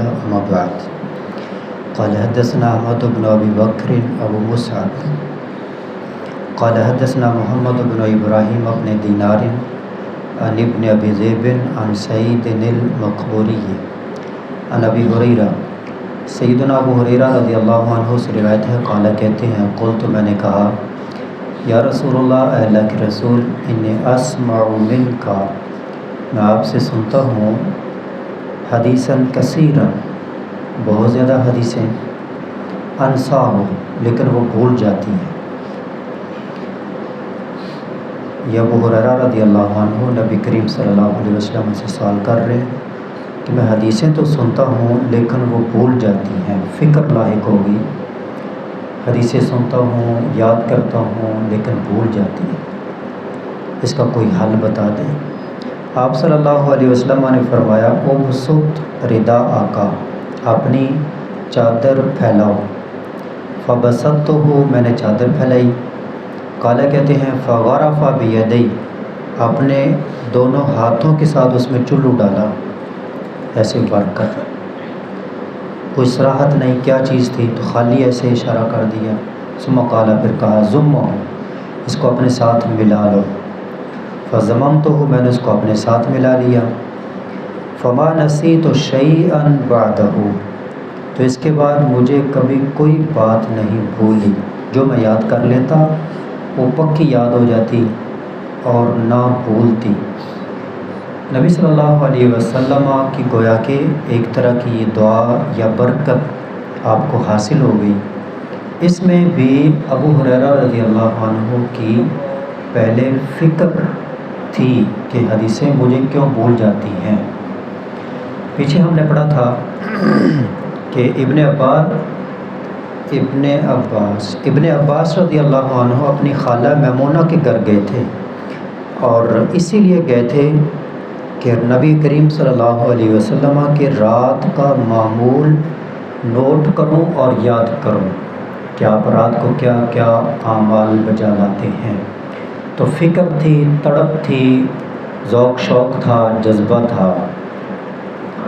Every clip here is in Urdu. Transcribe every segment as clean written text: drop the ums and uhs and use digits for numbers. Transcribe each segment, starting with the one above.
الله أما بعد قال حدثنا أحمد بن أبي بكر أبو مصعب قال حدثنا محمد بن إبراهيم بن دينار عن ابن أبي ذئب عن سعيد المقبوري عن أبي هريرة سیدنا ابو ہریرہ رضی اللہ عنہ سے روایت ہے، قال کہتے ہیں قلت میں نے کہا یا رسول اللہ، اے اللہ کے رسول، انی اسمع منک، میں آپ سے سنتا ہوں حدیثاً کثیرا، بہت زیادہ حدیثیں، انساہ لیکن وہ بھول جاتی ہیں۔ یہ ابو ہریرہ رضی اللہ عنہ نبی کریم صلی اللہ علیہ وسلم سے سوال کر رہے ہیں کہ میں حدیثیں تو سنتا ہوں لیکن وہ بھول جاتی ہیں، فکر لاحق ہوگی، حدیثیں سنتا ہوں، یاد کرتا ہوں لیکن بھول جاتی ہیں، اس کا کوئی حل بتا دیں۔ آپ صلی اللہ علیہ وسلم نے فرمایا ابسط رداءک، اپنی چادر پھیلاؤ، فبسطتہ، میں نے چادر پھیلائی، قال کہتے ہیں فغرف بیدی، اپنے دونوں ہاتھوں کے ساتھ اس میں چلو ڈالا، ایسے بھر کر، کوئی صراحت نہیں کیا چیز تھی، تو خالی ایسے اشارہ کر دیا۔ ثم قال، پھر کہا ضمہ، اس کو اپنے ساتھ ملا لو، فضممتہ، میں نے اس کو اپنے ساتھ ملا لیا، فما نسیت شیئا بعدہ، تو اس کے بعد مجھے کبھی کوئی بات نہیں بھولی، جو میں یاد کر لیتا وہ پکی یاد ہو جاتی اور نہ بھولتی۔ نبی صلی اللہ علیہ وسلم کی گویا کہ ایک طرح کی یہ دعا یا برکت آپ کو حاصل ہو گئی۔ اس میں بھی ابو ہریرہ رضی اللہ عنہ کی پہلے فکر تھی کہ حدیثیں مجھے کیوں بھول جاتی ہیں۔ پیچھے ہم نے پڑھا تھا کہ ابن عباس رضی اللہ عنہ اپنی خالہ میمونہ کے گھر گئے تھے، اور اسی لیے گئے تھے کہ نبی کریم صلی اللہ علیہ وسلم کے رات کا معمول نوٹ کروں اور یاد کروں کہ آپ رات کو کیا کیا اعمال بجا لاتے ہیں۔ تو فکر تھی، تڑپ تھی، ذوق شوق تھا، جذبہ تھا،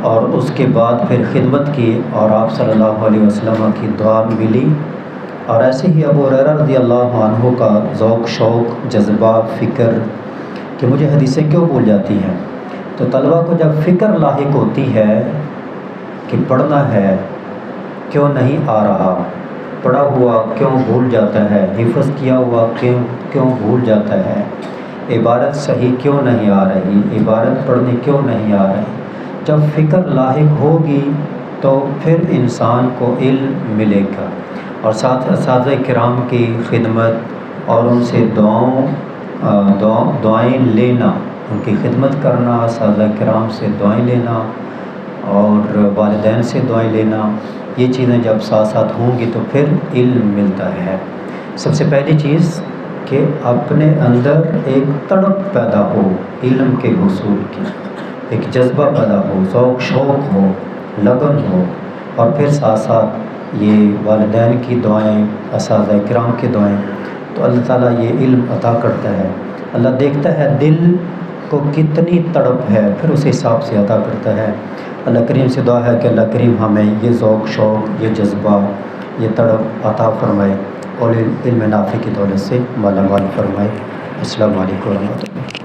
اور اس کے بعد پھر خدمت کی اور آپ صلی اللہ علیہ وسلم کی دعا ملی، اور ایسے ہی ابو ہریرہ رضی اللہ عنہ کا ذوق شوق، جذبہ، فکر کہ مجھے حدیثیں کیوں بھول جاتی ہیں۔ تو طلبہ کو جب فکر لاحق ہوتی ہے کہ پڑھنا ہے کیوں نہیں آ رہا، پڑھا ہوا کیوں بھول جاتا ہے، حفظ کیا ہوا کیوں بھول جاتا ہے، عبارت صحیح کیوں نہیں آ رہی، عبارت پڑھنی کیوں نہیں آ رہی، جب فکر لاحق ہوگی تو پھر انسان کو علم ملے گا۔ اور ساتھ اساتذہ کرام کی خدمت اور ان سے دعائیں لینا، ان کی خدمت کرنا، اساتذہ کرام سے دعائیں لینا اور والدین سے دعائیں لینا، یہ چیزیں جب ساتھ ساتھ ہوں گی تو پھر علم ملتا ہے۔ سب سے پہلی چیز کہ اپنے اندر ایک تڑپ پیدا ہو علم کے حصول کی، ایک جذبہ پیدا ہو، ذوق شوق ہو، لگن ہو، اور پھر ساتھ ساتھ یہ والدین کی دعائیں، اساتذہ کرام کی دعائیں، تو اللہ تعالیٰ یہ علم عطا کرتا ہے۔ اللہ دیکھتا ہے دل کو کتنی تڑپ ہے، پھر اس حساب سے عطا کرتا ہے۔ اللہ کریم سے دعا ہے کہ اللہ کریم ہمیں یہ ذوق شوق، یہ جذبہ، یہ تڑپ عطا فرمائے اور علم نافع کی دولت سے مالا مال فرمائے۔ السلام علیکم ورحمۃ اللہ۔